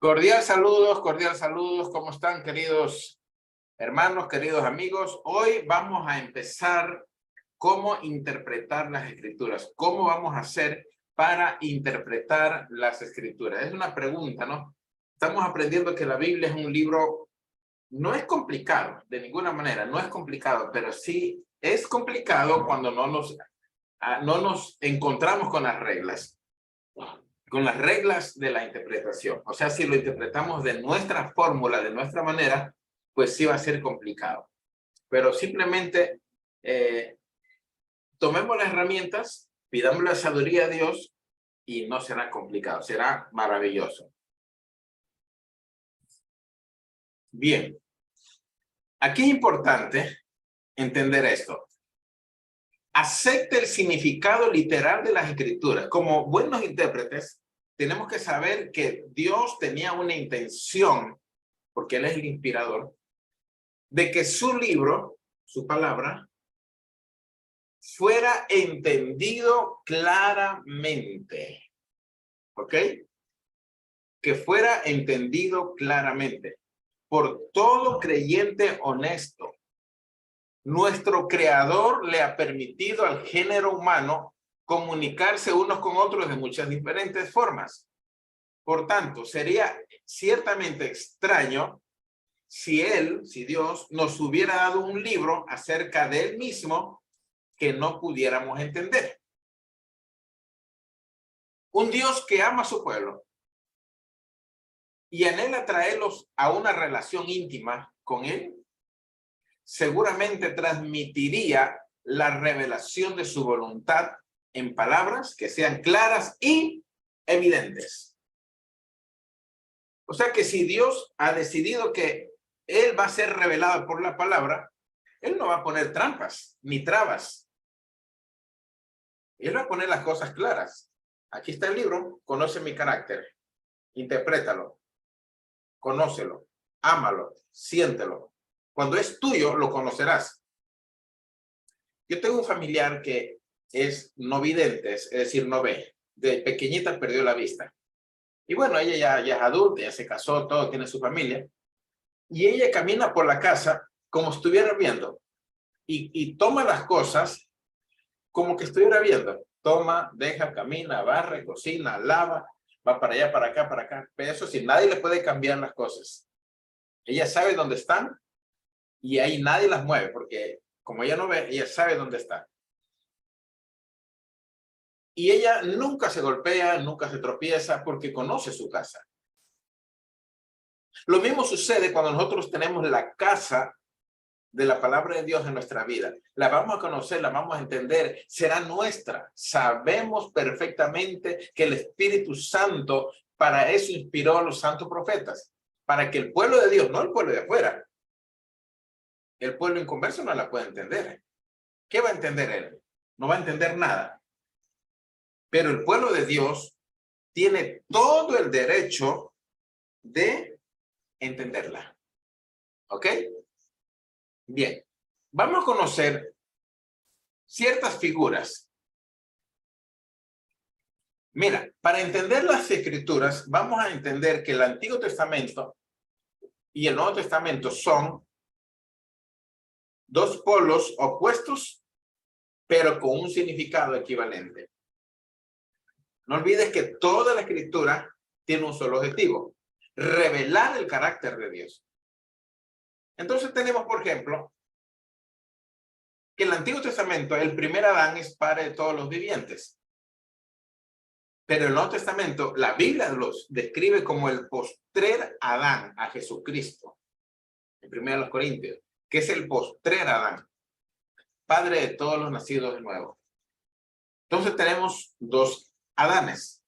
Cordial saludos, ¿cómo están, queridos hermanos, queridos amigos? Hoy vamos a empezar cómo interpretar las escrituras, cómo vamos a hacer para interpretar las escrituras. Es una pregunta, ¿no? Estamos aprendiendo que la Biblia es un libro, no es complicado, de ninguna manera, no es complicado, pero sí es complicado cuando no nos encontramos con las reglas de la interpretación. O sea, si lo interpretamos de nuestra fórmula, de nuestra manera, pues sí va a ser complicado. Pero simplemente tomemos las herramientas, pidamos la sabiduría a Dios y no será complicado, será maravilloso. Bien, aquí es importante entender esto. Acepte el significado literal de las escrituras. Como buenos intérpretes, tenemos que saber que Dios tenía una intención, porque Él es el inspirador, de que su libro, su palabra, fuera entendido claramente. ¿Ok? Que fuera entendido claramente por todo creyente honesto. Nuestro Creador le ha permitido al género humano comunicarse unos con otros de muchas diferentes formas. Por tanto, sería ciertamente extraño si Dios nos hubiera dado un libro acerca de Él mismo que no pudiéramos entender. Un Dios que ama a su pueblo y anhela traerlos a una relación íntima con Él, seguramente transmitiría la revelación de su voluntad en palabras que sean claras y evidentes. O sea que si Dios ha decidido que Él va a ser revelado por la palabra, Él no va a poner trampas ni trabas. Él va a poner las cosas claras. Aquí está el libro, conoce mi carácter, interprétalo, conócelo, ámalo, siéntelo. Cuando es tuyo, lo conocerás. Yo tengo un familiar que es no vidente, es decir, no ve. De pequeñita perdió la vista. Y bueno, ella ya es adulta, ya se casó, todo, tiene su familia. Y ella camina por la casa como estuviera viendo. Y toma las cosas como que estuviera viendo. Toma, deja, camina, barre, cocina, lava, va para allá, para acá, para acá. Pero eso sí, nadie le puede cambiar las cosas. Ella sabe dónde están y ahí nadie las mueve, porque como ella no ve, ella sabe dónde está. Y ella nunca se golpea, nunca se tropieza, porque conoce su casa. Lo mismo sucede cuando nosotros tenemos la casa de la palabra de Dios en nuestra vida. La vamos a conocer, la vamos a entender, será nuestra. Sabemos perfectamente que el Espíritu Santo para eso inspiró a los santos profetas, para que el pueblo de Dios, no el pueblo de afuera, el pueblo inconverso no la puede entender. ¿Qué va a entender él? No va a entender nada. Pero el pueblo de Dios tiene todo el derecho de entenderla. ¿Ok? Bien, vamos a conocer ciertas figuras. Mira, para entender las escrituras, vamos a entender que el Antiguo Testamento y el Nuevo Testamento son dos polos opuestos, pero con un significado equivalente. No olvides que toda la escritura tiene un solo objetivo: revelar el carácter de Dios. Entonces tenemos, por ejemplo, que el Antiguo Testamento, el primer Adán es padre de todos los vivientes. Pero el Nuevo Testamento, la Biblia los describe como el postrer Adán a Jesucristo. En 1 Corintios, que es el postrer Adán, padre de todos los nacidos de nuevo. Entonces tenemos dos Adanes.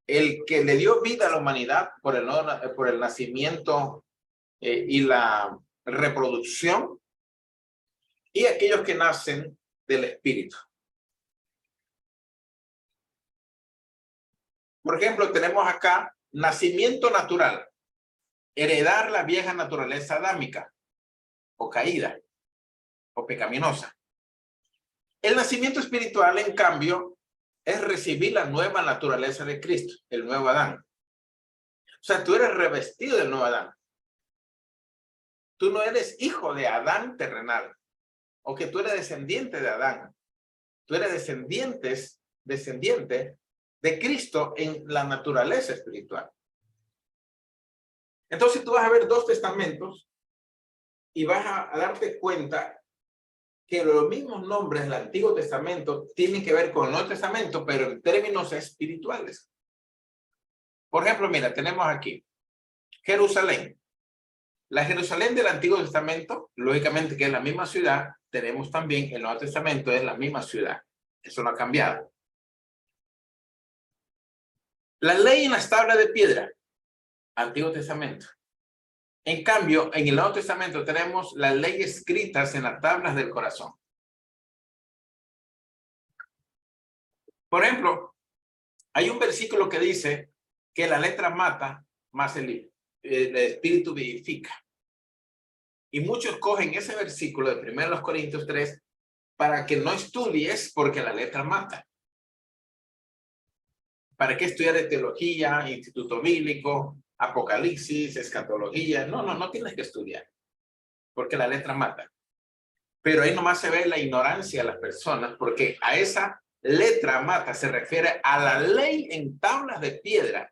El que le dio vida a la humanidad por el nacimiento y la reproducción, y aquellos que nacen del Espíritu. Por ejemplo, tenemos acá nacimiento natural, heredar la vieja naturaleza adámica, o caída, o pecaminosa. El nacimiento espiritual, en cambio, es recibir la nueva naturaleza de Cristo, el nuevo Adán. O sea, tú eres revestido del nuevo Adán. Tú no eres hijo de Adán terrenal, o que tú eres descendiente de Adán. Tú eres descendiente de Cristo en la naturaleza espiritual. Entonces tú vas a ver dos testamentos y vas a darte cuenta que los mismos nombres del Antiguo Testamento tienen que ver con el Nuevo Testamento, pero en términos espirituales. Por ejemplo, mira, tenemos aquí Jerusalén. La Jerusalén del Antiguo Testamento, lógicamente que es la misma ciudad, tenemos también el Nuevo Testamento, es la misma ciudad. Eso no ha cambiado. La ley en las tablas de piedra, Antiguo Testamento. En cambio, en el Nuevo Testamento tenemos las leyes escritas en las tablas del corazón. Por ejemplo, hay un versículo que dice que la letra mata, más el espíritu vivifica. Y muchos cogen ese versículo de 1 Corintios 3 para que no estudies porque la letra mata. ¿Para qué estudiar de teología, instituto bíblico, apocalipsis, escatología? No tienes que estudiar porque la letra mata. Pero ahí nomás se ve la ignorancia de las personas, porque a esa letra mata se refiere a la ley en tablas de piedra.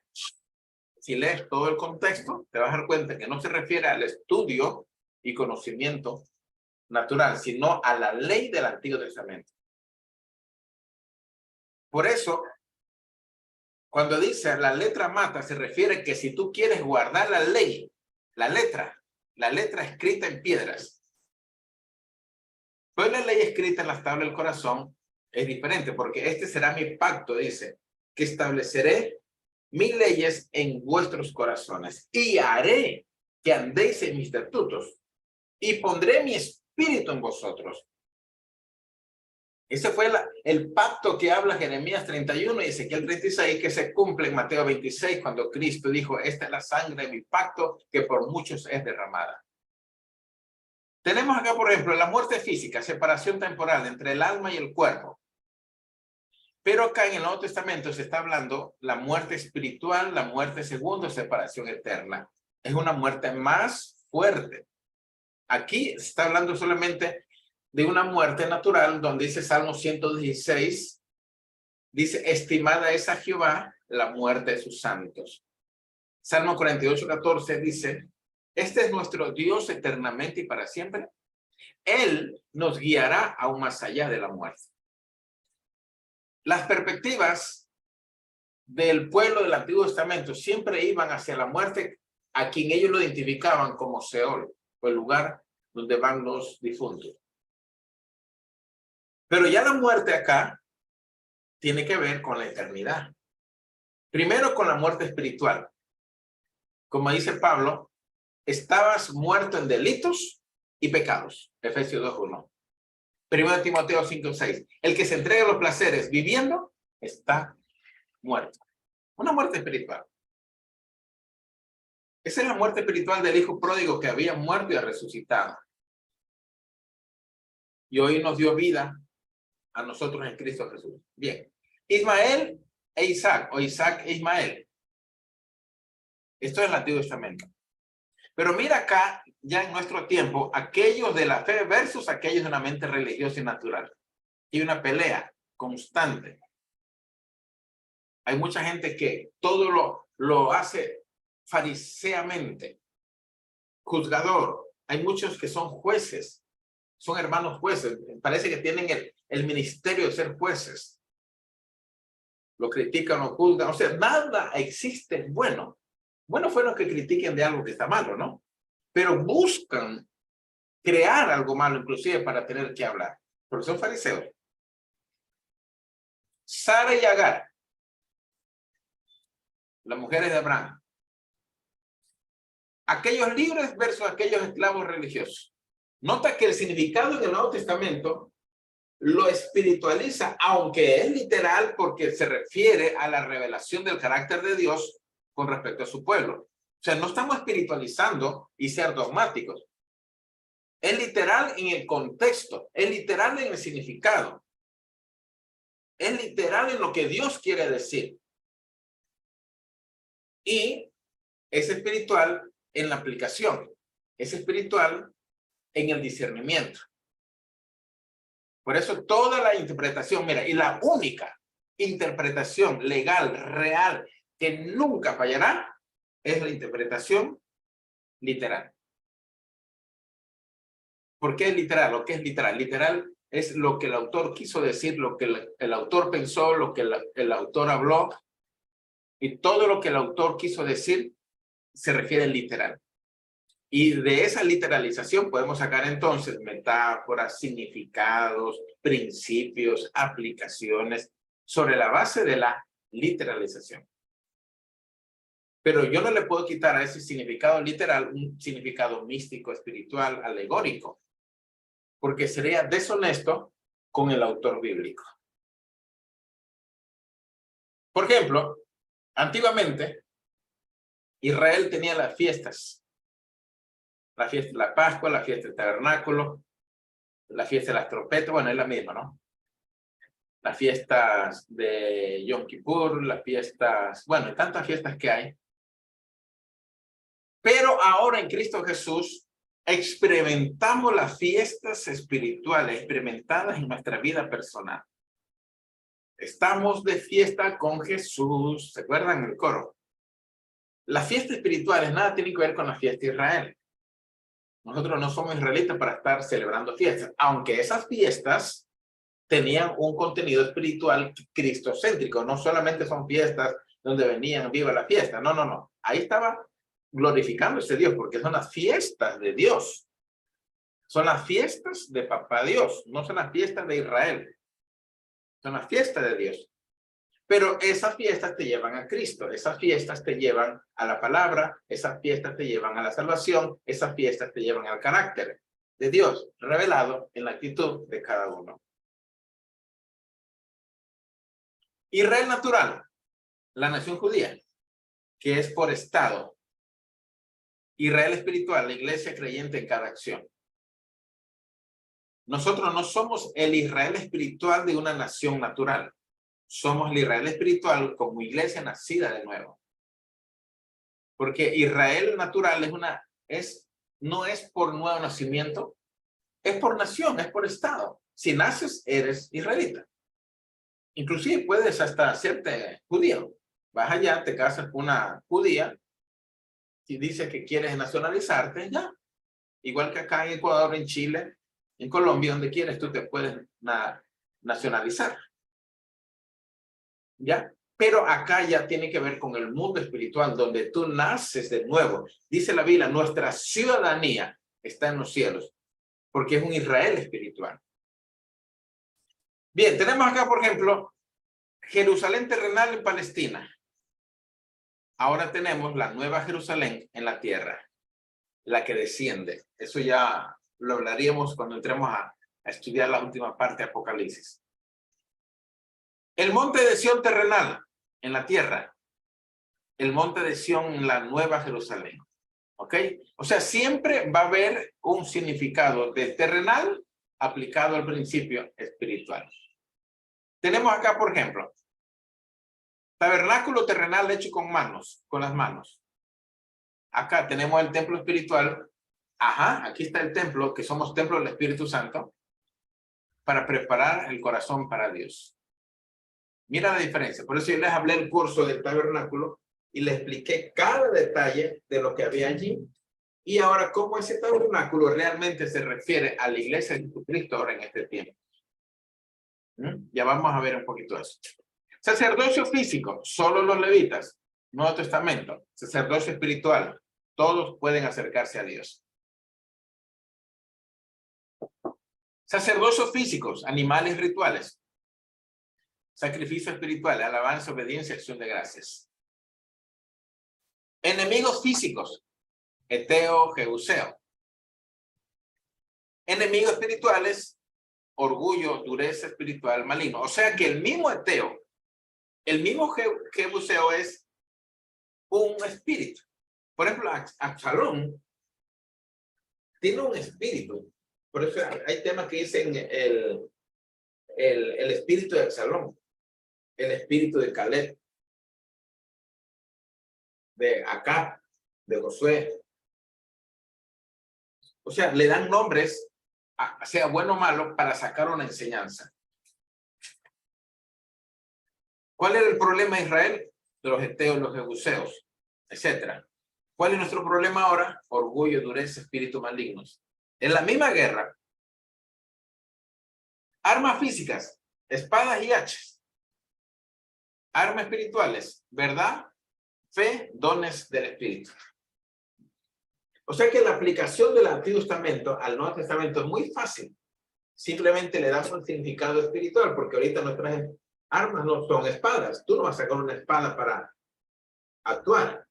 Si lees todo el contexto, te vas a dar cuenta que no se refiere al estudio y conocimiento natural, sino a la ley del Antiguo Testamento. Por eso, cuando dice la letra mata, se refiere que si tú quieres guardar la ley, la letra escrita en piedras, pues la ley escrita en las tablas del corazón es diferente, porque este será mi pacto, dice, que estableceré mis leyes en vuestros corazones y haré que andéis en mis estatutos y pondré mi espíritu en vosotros. Ese fue el pacto que habla Jeremías 31 y Ezequiel 36, que se cumple en Mateo 26, cuando Cristo dijo, esta es la sangre de mi pacto que por muchos es derramada. Tenemos acá, por ejemplo, la muerte física, separación temporal entre el alma y el cuerpo. Pero acá en el Nuevo Testamento se está hablando la muerte espiritual, la muerte segunda, separación eterna. Es una muerte más fuerte. Aquí se está hablando solamente de una muerte natural, donde dice Salmo 116, dice, estimada es a Jehová la muerte de sus santos. Salmo 48:14 dice, este es nuestro Dios eternamente y para siempre. Él nos guiará aún más allá de la muerte. Las perspectivas del pueblo del Antiguo Testamento siempre iban hacia la muerte, a quien ellos lo identificaban como Seol, o el lugar donde van los difuntos. Pero ya la muerte acá tiene que ver con la eternidad. Primero con la muerte espiritual. Como dice Pablo, estabas muerto en delitos y pecados. Efesios 2:1. 1 Timoteo 5:6. El que se entrega a los placeres viviendo está muerto. Una muerte espiritual. Esa es la muerte espiritual del hijo pródigo que había muerto y ha resucitado. Y hoy nos dio vida a nosotros en Cristo Jesús. Bien. Ismael e Isaac, o Isaac e Ismael. Esto es el Antiguo Testamento. Pero mira acá, ya en nuestro tiempo, aquellos de la fe versus aquellos de una mente religiosa y natural. Y una pelea constante. Hay mucha gente que todo lo hace fariseamente, juzgador. Hay muchos que son jueces, son hermanos jueces. Parece que tienen el ministerio de ser jueces. Lo critican, lo juzgan. O sea, nada existe bueno. Bueno fue los que critiquen de algo que está malo, ¿no? Pero buscan crear algo malo, inclusive para tener que hablar. Porque son fariseos. Sara y Agar, las mujeres de Abraham. Aquellos libres versus aquellos esclavos religiosos. Nota que el significado en el Nuevo Testamento lo espiritualiza, aunque es literal porque se refiere a la revelación del carácter de Dios con respecto a su pueblo. O sea, no estamos espiritualizando y ser dogmáticos. Es literal en el contexto, es literal en el significado. Es literal en lo que Dios quiere decir. Y Es espiritual en la aplicación. Es espiritual en el discernimiento. Por eso toda la interpretación, mira, y la única interpretación legal, real, que nunca fallará, es la interpretación literal. ¿Por qué es literal? ¿Lo que es literal? Literal es lo que el autor quiso decir, lo que el autor pensó, lo que el autor habló, y todo lo que el autor quiso decir se refiere literal. Y de esa literalización podemos sacar entonces metáforas, significados, principios, aplicaciones, sobre la base de la literalización. Pero yo no le puedo quitar a ese significado literal un significado místico, espiritual, alegórico, porque sería deshonesto con el autor bíblico. Por ejemplo, antiguamente, Israel tenía las fiestas. La fiesta de la Pascua, la fiesta del tabernáculo, la fiesta de las trompetas, bueno, es la misma, ¿no? Las fiestas de Yom Kippur, las fiestas, bueno, tantas fiestas que hay. Pero ahora en Cristo Jesús experimentamos las fiestas espirituales experimentadas en nuestra vida personal. Estamos de fiesta con Jesús. ¿Se acuerdan el coro? Las fiestas espirituales nada tienen que ver con la fiesta de Israel. Nosotros no somos israelitas para estar celebrando fiestas, aunque esas fiestas tenían un contenido espiritual cristocéntrico. No solamente son fiestas donde venían viva la fiesta. No, no, no. Ahí estaba glorificando ese Dios, porque son las fiestas de Dios. Son las fiestas de Papá Dios, no son las fiestas de Israel. Son las fiestas de Dios. Pero esas fiestas te llevan a Cristo, esas fiestas te llevan a la palabra, esas fiestas te llevan a la salvación, esas fiestas te llevan al carácter de Dios revelado en la actitud de cada uno. Israel natural, la nación judía, que es por estado. Israel espiritual, la iglesia creyente en cada acción. Nosotros no somos el Israel espiritual de una nación natural. Somos el Israel espiritual como iglesia nacida de nuevo. Porque Israel natural no es por nuevo nacimiento, es por nación, es por estado. Si naces, eres israelita. Inclusive puedes hasta hacerte judío. Vas allá, te casas con una judía, si dices que quieres nacionalizarte, ya. Igual que acá en Ecuador, en Chile, en Colombia, donde quieres, tú te puedes nacionalizar. ¿Ya? Pero acá ya tiene que ver con el mundo espiritual, donde tú naces de nuevo. Dice la Biblia, nuestra ciudadanía está en los cielos, porque es un Israel espiritual. Bien, tenemos acá, por ejemplo, Jerusalén terrenal en Palestina. Ahora tenemos la nueva Jerusalén en la tierra, la que desciende. Eso ya lo hablaríamos cuando entremos a estudiar la última parte de Apocalipsis. El monte de Sión terrenal en la tierra. El monte de Sión en la nueva Jerusalén. ¿Ok? O sea, siempre va a haber un significado de terrenal aplicado al principio espiritual. Tenemos acá, por ejemplo, tabernáculo terrenal hecho con manos, con las manos. Acá tenemos el templo espiritual. Ajá, aquí está el templo, que somos templo del Espíritu Santo, para preparar el corazón para Dios. Mira la diferencia. Por eso yo les hablé el curso del tabernáculo y les expliqué cada detalle de lo que había allí. Y ahora, cómo ese tabernáculo realmente se refiere a la iglesia de Jesucristo ahora en este tiempo. Ya vamos a ver un poquito eso. Sacerdocio físico, solo los levitas. Nuevo Testamento. Sacerdocio espiritual. Todos pueden acercarse a Dios. Sacerdocios físicos, animales rituales. Sacrificio espiritual, alabanza, obediencia, acción de gracias. Enemigos físicos, Eteo, Jebuseo. Enemigos espirituales, orgullo, dureza espiritual, maligno. O sea que el mismo Eteo, el mismo Jebuseo es un espíritu. Por ejemplo, Absalón tiene un espíritu. Por eso hay temas que dicen el espíritu de Absalón, el espíritu de Caleb, de Acab, de Josué. O sea, le dan nombres, sea bueno o malo, para sacar una enseñanza. ¿Cuál era el problema de Israel? De los heteos, los jebuseos, etcétera. ¿Cuál es nuestro problema ahora? Orgullo, dureza, espíritus malignos. En la misma guerra, armas físicas, espadas y hachas. Armas espirituales, verdad, fe, dones del Espíritu. O sea que la aplicación del Antiguo Testamento al Nuevo Testamento es muy fácil. Simplemente le damos un significado espiritual, porque ahorita nuestras armas no son espadas. Tú no vas a sacar una espada para actuar.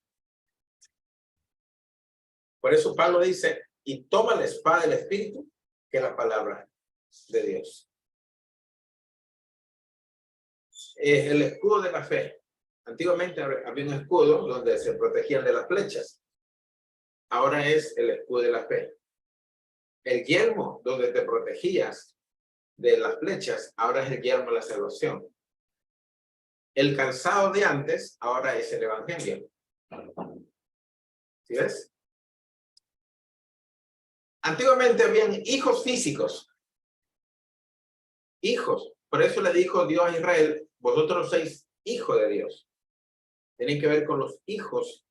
Por eso Pablo dice, y toma la espada del Espíritu, que es la palabra de Dios. El escudo de la fe. Antiguamente había un escudo donde se protegían de las flechas. Ahora es el escudo de la fe. El yelmo donde te protegías de las flechas, ahora es el yelmo de la salvación. El calzado de antes, ahora es el evangelio. ¿Sí ves? Antiguamente habían hijos físicos. Hijos. Por eso le dijo Dios a Israel, vosotros sois hijos de Dios. Tienen que ver con los hijos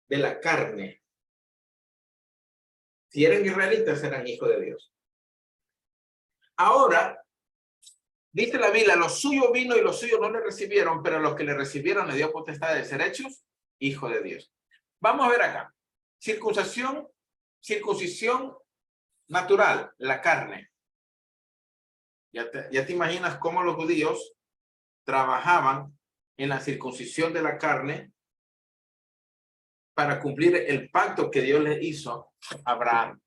de la carne. Si eran israelitas, eran hijos de Dios. Ahora, dice la Biblia, los suyos vino y los suyos no le recibieron, pero los que le recibieron le dio potestad de ser hechos hijos de Dios. Vamos a ver acá. Circuncisión natural, la carne. Ya te imaginas cómo los judíos trabajaban en la circuncisión de la carne para cumplir el pacto que Dios le hizo a Abraham.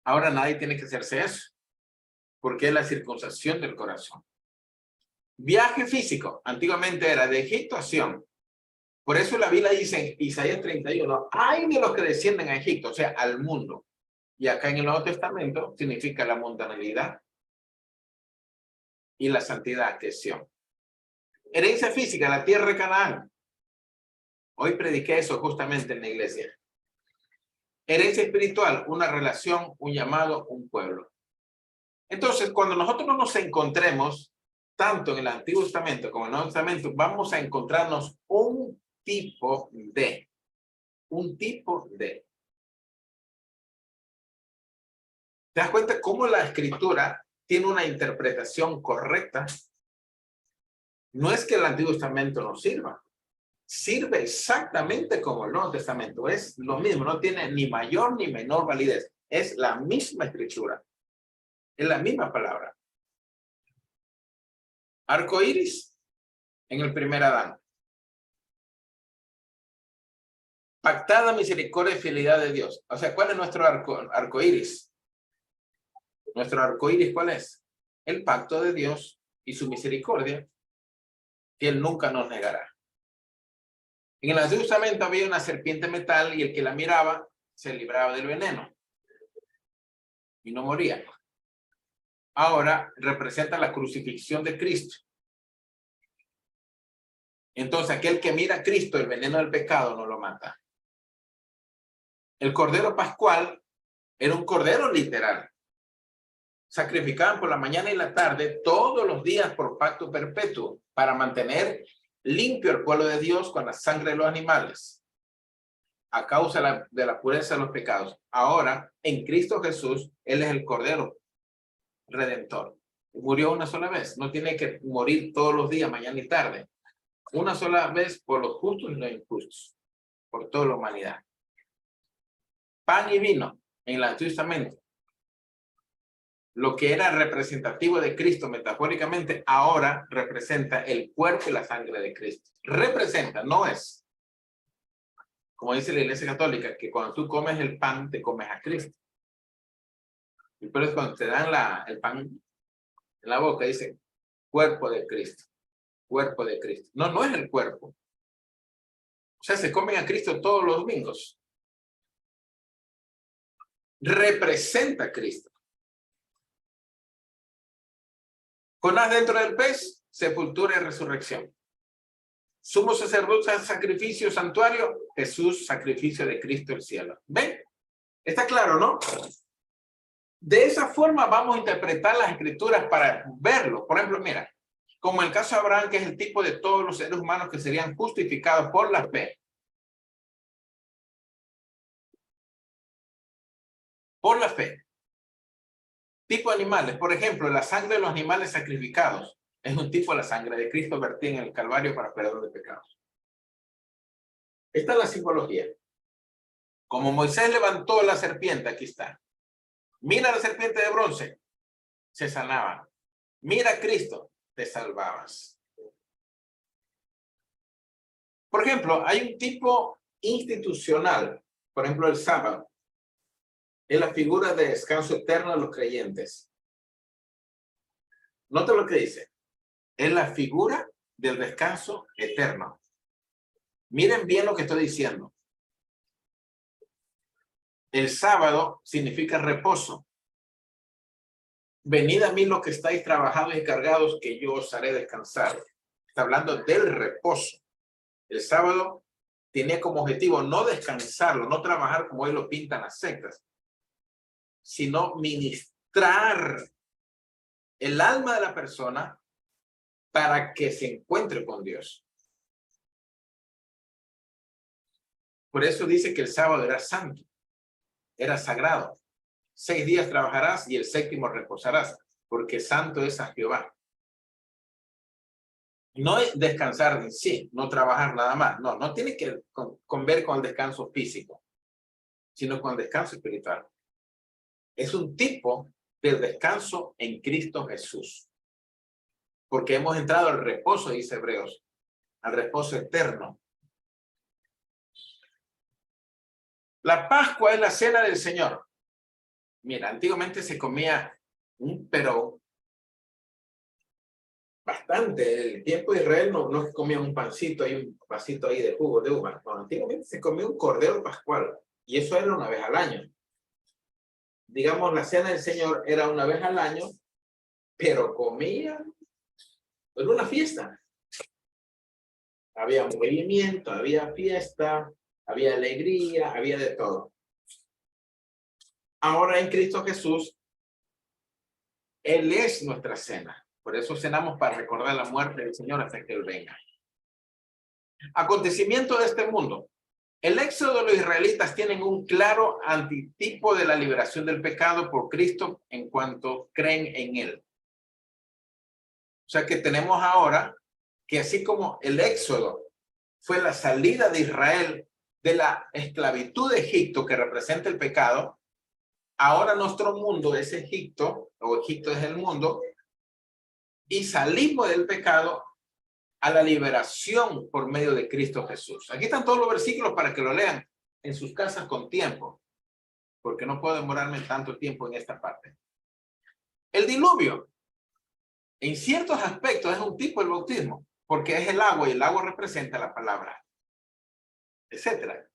Ahora nadie tiene que hacerse eso, porque es la circuncisión del corazón. Viaje físico, antiguamente era de Egipto a Sión. Por eso la Biblia dice en Isaías 31, hay de los que descienden a Egipto, o sea, al mundo. Y acá en el Nuevo Testamento significa la mundanalidad y la santidad, que es Sión. Herencia física, la tierra de Canaán. Hoy prediqué eso justamente en la iglesia. Herencia espiritual, una relación, un llamado, un pueblo. Entonces, cuando nosotros no nos encontremos, tanto en el Antiguo Testamento como en el Nuevo Testamento, vamos a encontrarnos un tipo de. ¿Te das cuenta cómo la Escritura tiene una interpretación correcta? No es que el Antiguo Testamento no sirva. Sirve exactamente como el Nuevo Testamento. Es lo mismo, no tiene ni mayor ni menor validez. Es la misma escritura. Es la misma palabra. Arco iris en el primer Adán. Pactada misericordia y fidelidad de Dios. O sea, ¿cuál es nuestro arco iris? Nuestro arco iris, ¿cuál es? El pacto de Dios y su misericordia, que Él nunca nos negará. En el Antiguo Testamento había una serpiente metal y el que la miraba se libraba del veneno y no moría. Ahora representa la crucifixión de Cristo. Entonces aquel que mira a Cristo, el veneno del pecado, no lo mata. El cordero pascual era un cordero literal. Sacrificaban por la mañana y la tarde todos los días por pacto perpetuo para mantener limpio el pueblo de Dios con la sangre de los animales a causa de la pureza de los pecados. Ahora, en Cristo Jesús, Él es el Cordero Redentor. Murió una sola vez. No tiene que morir todos los días, mañana y tarde. Una sola vez por los justos y los injustos. Por toda la humanidad. Pan y vino en el Antiguo Testamento. Lo que era representativo de Cristo metafóricamente, ahora representa el cuerpo y la sangre de Cristo. Representa, no es. Como dice la Iglesia Católica, que cuando tú comes el pan, te comes a Cristo. Y por eso cuando te dan el pan en la boca, dice, cuerpo de Cristo. Cuerpo de Cristo. No, no es el cuerpo. O sea, se comen a Cristo todos los domingos. Representa a Cristo. Jonás dentro del pez, sepultura y resurrección. Sumo sacerdote, sacrificio, santuario. Jesús, sacrificio de Cristo, el cielo. ¿Ven? Está claro, ¿no? De esa forma vamos a interpretar las escrituras para verlo. Por ejemplo, mira, como el caso de Abraham, que es el tipo de todos los seres humanos que serían justificados por la fe. Por la fe. Tipo de animales. Por ejemplo, la sangre de los animales sacrificados es un tipo de la sangre de Cristo vertida en el Calvario para perdón de pecados. Esta es la simbología. Como Moisés levantó la serpiente, aquí está. Mira la serpiente de bronce, se sanaba. Mira a Cristo, te salvabas. Por ejemplo, hay un tipo institucional, por ejemplo, el sábado. Es la figura de descanso eterno de los creyentes. Nota lo que dice. Es la figura del descanso eterno. Miren bien lo que estoy diciendo. El sábado significa reposo. Venid a mí los que estáis trabajados y cargados, que yo os haré descansar. Está hablando del reposo. El sábado tiene como objetivo no descansarlo, no trabajar como hoy lo pintan las sectas, sino ministrar el alma de la persona para que se encuentre con Dios. Por eso dice que el sábado era santo, era sagrado. 6 días trabajarás y el 7º reposarás, porque santo es a Jehová. No es descansar en sí, no trabajar nada más. No, no tiene que ver con el descanso físico, sino con el descanso espiritual. Es un tipo del descanso en Cristo Jesús. Porque hemos entrado al reposo, dice Hebreos, al reposo eterno. La Pascua es la cena del Señor. Mira, antiguamente se comía pero bastante. El tiempo de Israel no comía un pancito y un vasito ahí de jugo de uva. No, antiguamente se comía un cordero pascual. Y eso era una vez al año. Digamos, la cena del Señor era una vez al año, pero comía en una fiesta. Había movimiento, había fiesta, había alegría, había de todo. Ahora en Cristo Jesús, Él es nuestra cena. Por eso cenamos para recordar la muerte del Señor hasta que Él venga. Acontecimiento de este mundo. El éxodo de los israelitas tienen un claro antitipo de la liberación del pecado por Cristo en cuanto creen en Él. O sea que tenemos ahora que así como el éxodo fue la salida de Israel de la esclavitud de Egipto que representa el pecado, ahora nuestro mundo es Egipto, o Egipto es el mundo, y salimos del pecado a la liberación por medio de Cristo Jesús. Aquí están todos los versículos para que lo lean en sus casas con tiempo, porque no puedo demorarme tanto tiempo en esta parte. El diluvio, en ciertos aspectos, es un tipo del bautismo, porque es el agua y el agua representa la palabra, etcétera.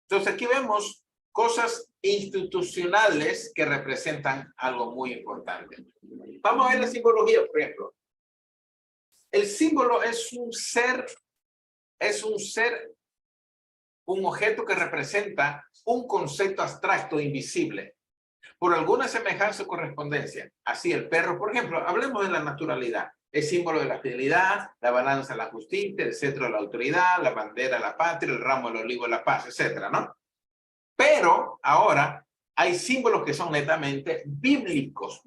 Entonces aquí vemos cosas institucionales que representan algo muy importante. Vamos a ver la simbología, por ejemplo. El símbolo es un ser, un objeto que representa un concepto abstracto, invisible, por alguna semejanza o correspondencia. Así el perro, por ejemplo, hablemos de la naturalidad. Es símbolo de la fidelidad, la balanza, la justicia, el cetro de la autoridad, la bandera, la patria, el ramo del olivo, la paz, etcétera, ¿no? Pero ahora hay símbolos que son netamente bíblicos,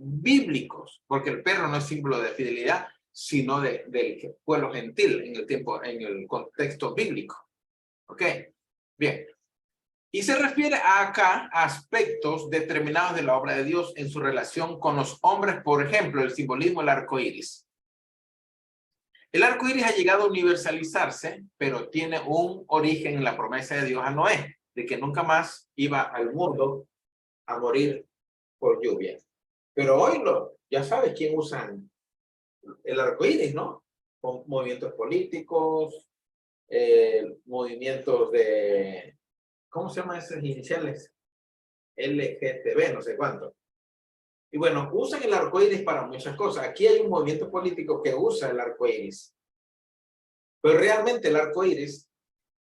porque el perro no es símbolo de fidelidad, sino del pueblo gentil en el contexto bíblico. ¿Ok? Bien. Y se refiere acá a aspectos determinados de la obra de Dios en su relación con los hombres, por ejemplo, el simbolismo del arco iris. El arco iris ha llegado a universalizarse, pero tiene un origen en la promesa de Dios a Noé, de que nunca más iba al mundo a morir por lluvia. Pero hoy ya sabes quién usa el arco iris, ¿no? Con movimientos políticos, movimientos de, ¿cómo se llaman esas iniciales? LGTB, no sé cuánto. Y bueno, usan el arco iris para muchas cosas. Aquí hay un movimiento político que usa el arco iris Pero realmente el arco iris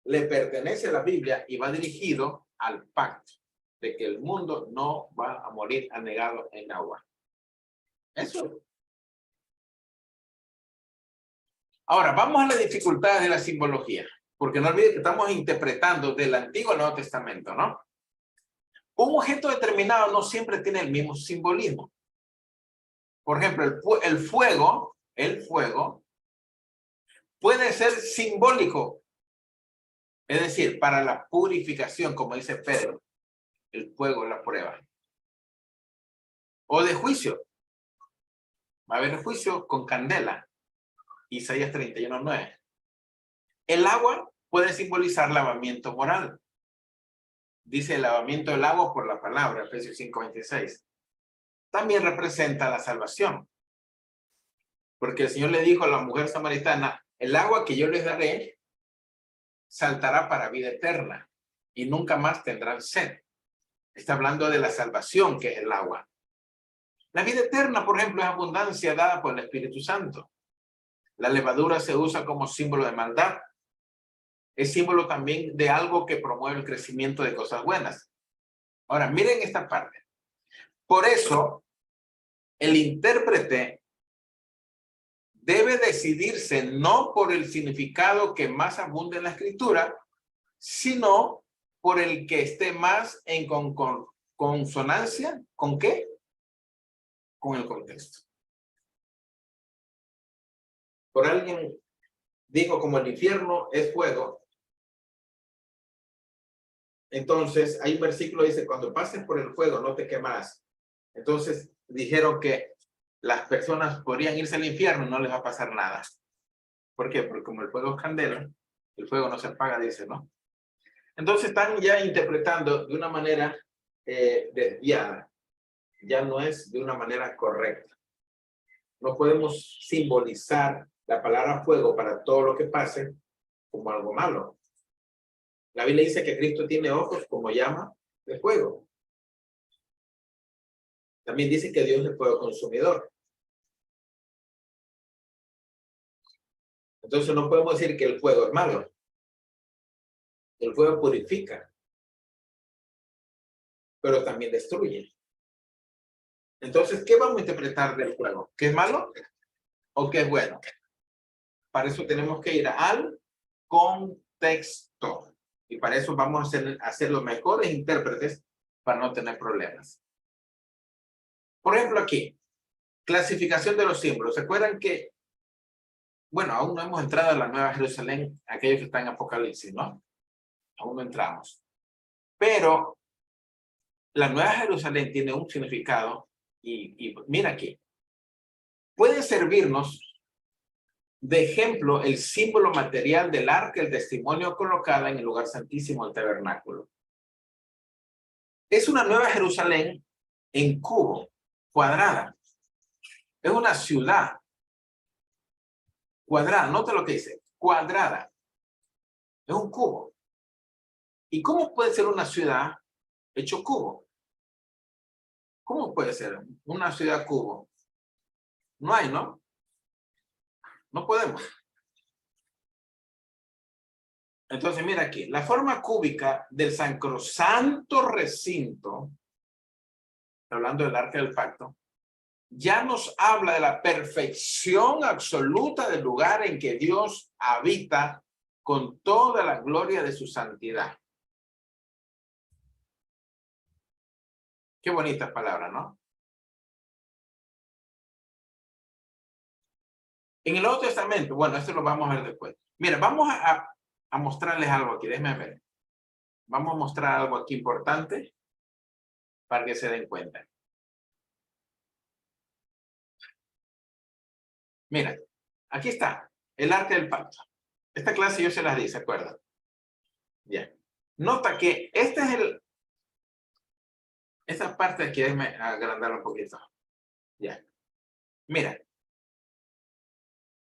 le pertenece a la Biblia y va dirigido al pacto de que el mundo no va a morir anegado en agua. Eso. Ahora, vamos a las dificultades de la simbología, porque no olviden que estamos interpretando del Antiguo al Nuevo Testamento, ¿no? Un objeto determinado no siempre tiene el mismo simbolismo. Por ejemplo, el fuego puede ser simbólico, es decir, para la purificación, como dice Pedro, el fuego es la prueba. O de juicio. Va a haber juicio con candela. Isaías 31:9. El agua puede simbolizar lavamiento moral. Dice el lavamiento del agua por la palabra, Efesios 5:26. También representa la salvación. Porque el Señor le dijo a la mujer samaritana, el agua que yo les daré saltará para vida eterna y nunca más tendrán sed. Está hablando de la salvación, que es el agua. La vida eterna, por ejemplo, es abundancia dada por el Espíritu Santo. La levadura se usa como símbolo de maldad. Es símbolo también de algo que promueve el crecimiento de cosas buenas. Ahora, miren esta parte. Por eso, el intérprete debe decidirse no por el significado que más abunde en la escritura, sino por el que esté más en consonancia. ¿Con qué? Con el contexto. Por alguien dijo, como el infierno es fuego. Entonces, hay un versículo que dice, cuando pases por el fuego, no te quemarás. Entonces, dijeron que las personas podrían irse al infierno y no les va a pasar nada. ¿Por qué? Porque como el fuego es candela, el fuego no se apaga, dice, ¿no? Entonces, están ya interpretando de una manera desviada. Ya no es de una manera correcta. No podemos simbolizar la palabra fuego para todo lo que pase como algo malo. La Biblia dice que Cristo tiene ojos como llama de fuego. También dice que Dios es fuego consumidor. Entonces no podemos decir que el fuego es malo. El fuego purifica, pero también destruye. Entonces, ¿qué vamos a interpretar del fuego? ¿Que es malo o que es bueno? Para eso tenemos que ir al contexto. Y para eso vamos a ser los mejores intérpretes para no tener problemas. Por ejemplo, aquí, clasificación de los símbolos. ¿Se acuerdan que, bueno, aún no hemos entrado a la Nueva Jerusalén, aquellos que están en Apocalipsis, ¿no? Aún no entramos. Pero la Nueva Jerusalén tiene un significado y mira aquí. Puede servirnos de ejemplo el símbolo material del arca, el testimonio colocada en el lugar santísimo del tabernáculo. Es una Nueva Jerusalén en cubo, cuadrada. Es una ciudad cuadrada. Nota lo que dice, cuadrada. Es un cubo. ¿Y cómo puede ser una ciudad hecho cubo? ¿Cómo puede ser una ciudad cubo? No hay, ¿no? No podemos. Entonces, mira aquí, la forma cúbica del sacrosanto recinto, hablando del arca del pacto, ya nos habla de la perfección absoluta del lugar en que Dios habita con toda la gloria de su santidad. Qué bonita palabra, ¿no? En el Nuevo Testamento, bueno, esto lo vamos a ver después. Mira, vamos a mostrarles algo aquí, déjenme ver. Vamos a mostrar algo aquí importante para que se den cuenta. Mira, aquí está, el arca del pacto. Esta clase yo se las di, ¿se acuerdan? Bien. Nota que este es esta parte aquí, déjenme agrandarla un poquito. Ya. Mira.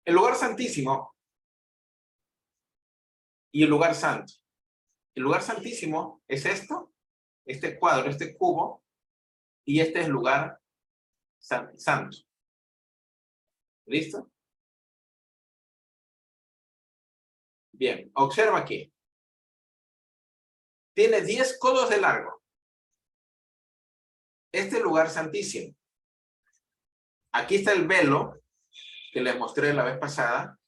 El lugar santísimo y el lugar santo. El lugar santísimo es esto, este cuadro, este cubo, y este es el lugar santo. ¿Listo? Bien, observa aquí. Tiene 10 codos de largo. Este lugar santísimo. Aquí está el velo que les mostré la vez pasada.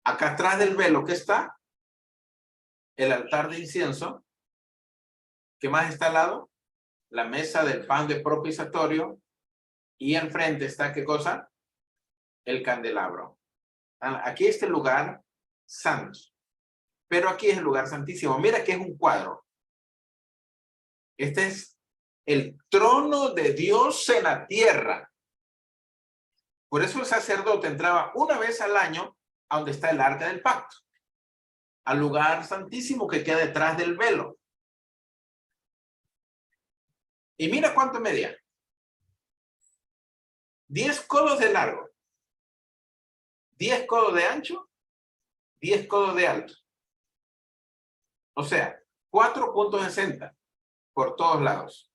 Acá atrás del velo, ¿qué está? El altar de incienso. ¿Qué más está al lado? La mesa del pan de propiciatorio. Y enfrente está, ¿qué cosa? El candelabro. Aquí está el lugar santo. Pero aquí es el lugar santísimo. Mira que es un cuadro. Este es el trono de Dios en la tierra. Por eso el sacerdote entraba una vez al año a donde está el arca del pacto. Al lugar santísimo que queda detrás del velo. Y mira cuánto medía. 10 codos de largo. 10 codos de ancho. 10 codos de alto. O sea, 4.60 por todos lados.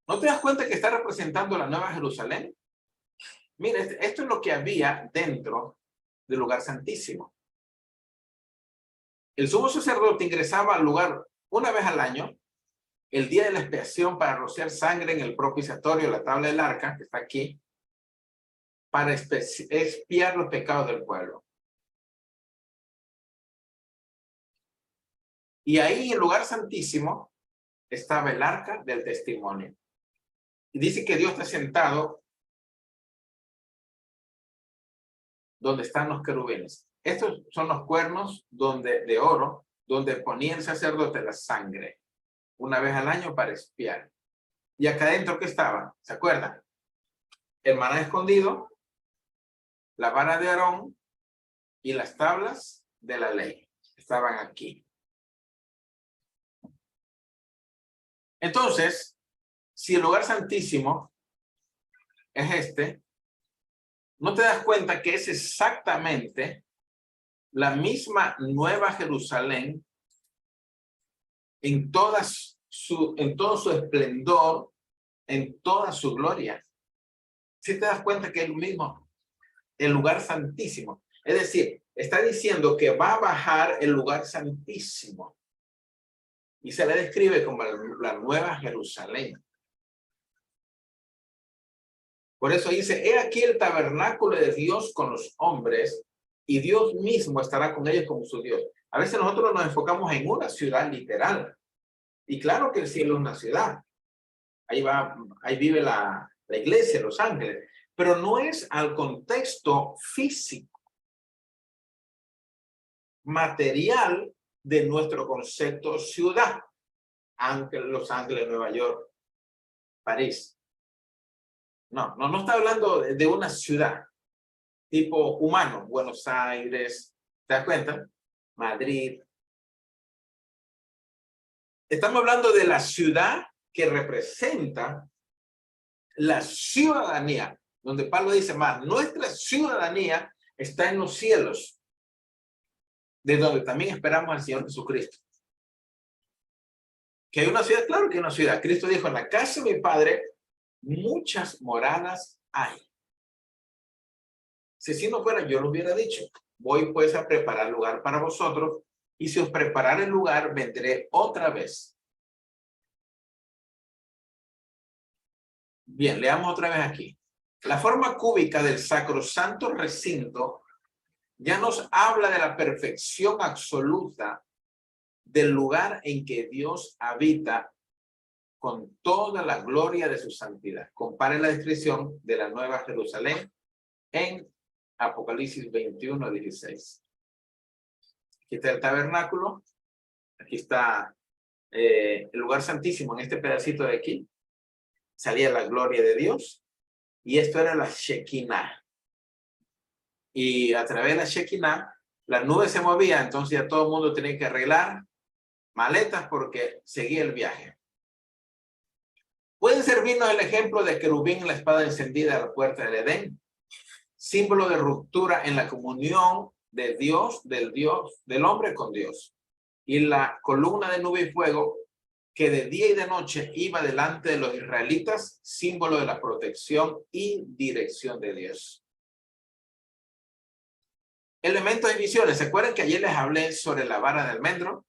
¿No te das cuenta que está representando la Nueva Jerusalén? Mira, esto es lo que había dentro del lugar santísimo. El sumo sacerdote ingresaba al lugar una vez al año, el día de la expiación, para rociar sangre en el propiciatorio, la tabla del arca, que está aquí, para expiar los pecados del pueblo. Y ahí en el lugar santísimo estaba el arca del testimonio. Y dice que Dios está sentado donde están los querubines. Estos son los cuernos de oro, donde ponía el sacerdote la sangre una vez al año para expiar. Y acá adentro, ¿qué estaba? ¿Se acuerdan? El maná escondido, la vara de Aarón y las tablas de la ley. Estaban aquí. Entonces, si el lugar santísimo es este, ¿no te das cuenta que es exactamente la misma Nueva Jerusalén en todo su esplendor, en toda su gloria? Si te das cuenta que es lo mismo, el lugar santísimo. Es decir, está diciendo que va a bajar el lugar santísimo. Y se le describe como la Nueva Jerusalén. Por eso dice, he aquí el tabernáculo de Dios con los hombres, y Dios mismo estará con ellos como su Dios. A veces nosotros nos enfocamos en una ciudad literal. Y claro que el cielo es una ciudad. Ahí vive la iglesia, los ángeles. Pero no es al contexto físico, material de nuestro concepto ciudad. Los Ángeles, Nueva York, París. No está hablando de una ciudad tipo humano. Buenos Aires, ¿te das cuenta? Madrid. Estamos hablando de la ciudad que representa la ciudadanía, donde Pablo dice más, nuestra ciudadanía está en los cielos, de donde también esperamos al Señor Jesucristo. ¿Que hay una ciudad? Claro que hay una ciudad. Cristo dijo, en la casa de mi Padre muchas moradas hay. Si no fuera, yo lo hubiera dicho. Voy pues a preparar lugar para vosotros, y si os preparare el lugar, vendré otra vez. Bien, leamos otra vez aquí. La forma cúbica del sacrosanto recinto ya nos habla de la perfección absoluta del lugar en que Dios habita con toda la gloria de su santidad. Compare la descripción de la Nueva Jerusalén en Apocalipsis 21:16. Aquí está el tabernáculo. Aquí está el lugar santísimo. En este pedacito de aquí salía la gloria de Dios. Y esto era la Shekinah. Y a través de la Shekinah, la nube se movía. Entonces ya todo el mundo tenía que arreglar maletas porque seguía el viaje. Puede servirnos el ejemplo de querubín en la espada encendida a la puerta del Edén, símbolo de ruptura en la comunión de Dios, del hombre con Dios. Y la columna de nube y fuego que de día y de noche iba delante de los israelitas, símbolo de la protección y dirección de Dios. Elementos y visiones. ¿Se acuerdan que ayer les hablé sobre la vara de almendro?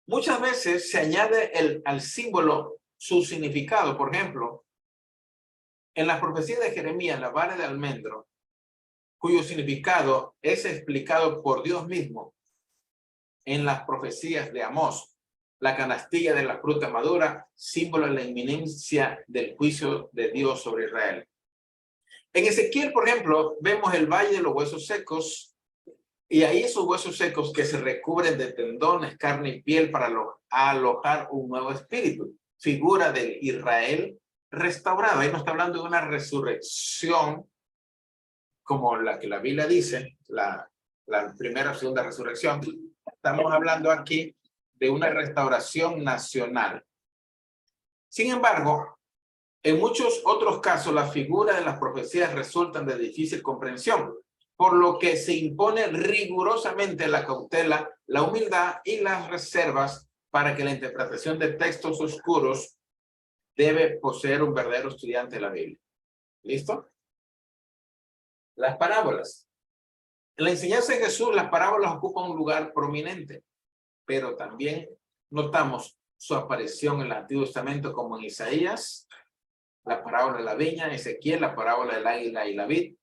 Muchas veces se añade al símbolo su significado. Por ejemplo, en la profecía de Jeremías, la vara de almendro, cuyo significado es explicado por Dios mismo en las profecías de Amós, la canastilla de la fruta madura, símbolo de la inminencia del juicio de Dios sobre Israel. En Ezequiel, por ejemplo, vemos el valle de los huesos secos, y ahí esos huesos secos que se recubren de tendones, carne y piel para alojar un nuevo espíritu, figura del Israel restaurado. Ahí no está hablando de una resurrección como la que la Biblia dice, la primera o segunda resurrección. Estamos hablando aquí de una restauración nacional. Sin embargo, en muchos otros casos, las figuras de las profecías resultan de difícil comprensión, por lo que se impone rigurosamente la cautela, la humildad y las reservas para que la interpretación de textos oscuros debe poseer un verdadero estudiante de la Biblia. ¿Listo? Las parábolas. En la enseñanza de Jesús, las parábolas ocupan un lugar prominente, pero también notamos su aparición en el Antiguo Testamento como en Isaías, la parábola de la viña, Ezequiel, la parábola del águila y la vid,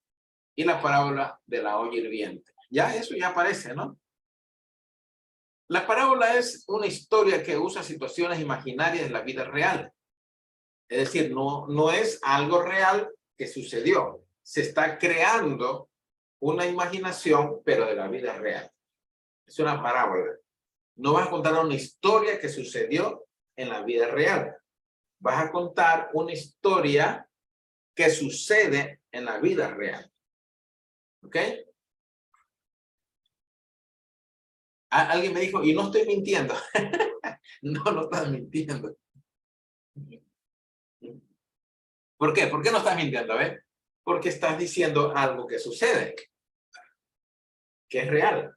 y la parábola de la olla hirviente. Ya eso ya aparece, ¿no? La parábola es una historia que usa situaciones imaginarias de la vida real. Es decir, no es algo real que sucedió. Se está creando una imaginación, pero de la vida real. Es una parábola. No vas a contar una historia que sucedió en la vida real. Vas a contar una historia que sucede en la vida real. ¿Ok? Alguien me dijo, y no estoy mintiendo. No estás mintiendo. ¿Por qué? ¿Por qué no estás mintiendo? A ver, porque estás diciendo algo que sucede, que es real.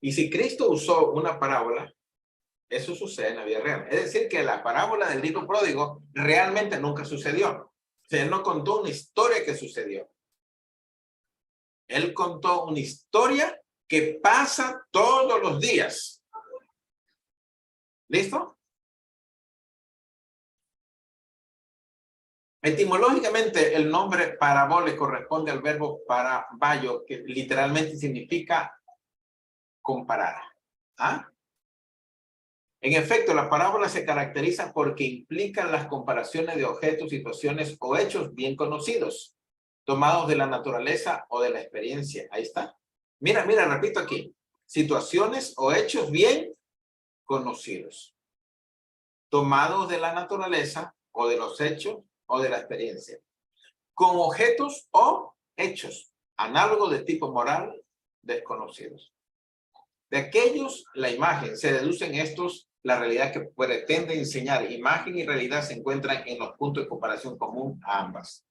Y si Cristo usó una parábola, eso sucede en la vida real. Es decir, que la parábola del hijo pródigo realmente nunca sucedió. O sea, él no contó una historia que sucedió. Él contó una historia que pasa todos los días. ¿Listo? Etimológicamente, el nombre parábola corresponde al verbo parabayo, que literalmente significa comparar. ¿Ah? En efecto, la parábola se caracteriza porque implican las comparaciones de objetos, situaciones o hechos bien conocidos, tomados de la naturaleza o de la experiencia. Ahí está. Mira, repito aquí. Situaciones o hechos bien conocidos, tomados de la naturaleza o de los hechos o de la experiencia, con objetos o hechos análogos de tipo moral desconocidos. De aquellos, la imagen, se deducen estos, la realidad que pretende enseñar. Imagen y realidad se encuentran en los puntos de comparación común a ambas.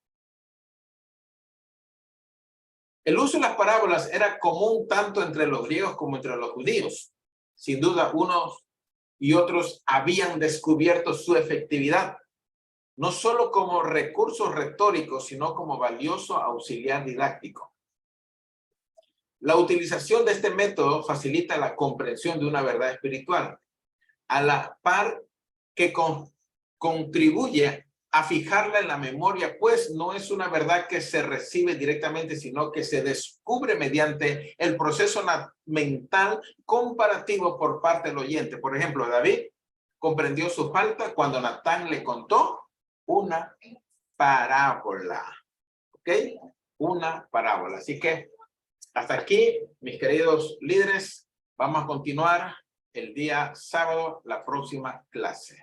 El uso de las parábolas era común tanto entre los griegos como entre los judíos. Sin duda, unos y otros habían descubierto su efectividad, no solo como recurso retórico, sino como valioso auxiliar didáctico. La utilización de este método facilita la comprensión de una verdad espiritual, a la par que contribuye a fijarla en la memoria, pues no es una verdad que se recibe directamente, sino que se descubre mediante el proceso mental comparativo por parte del oyente. Por ejemplo, David comprendió su falta cuando Natán le contó una parábola. ¿Ok? Una parábola. Así que hasta aquí, mis queridos líderes. Vamos a continuar el día sábado, la próxima clase.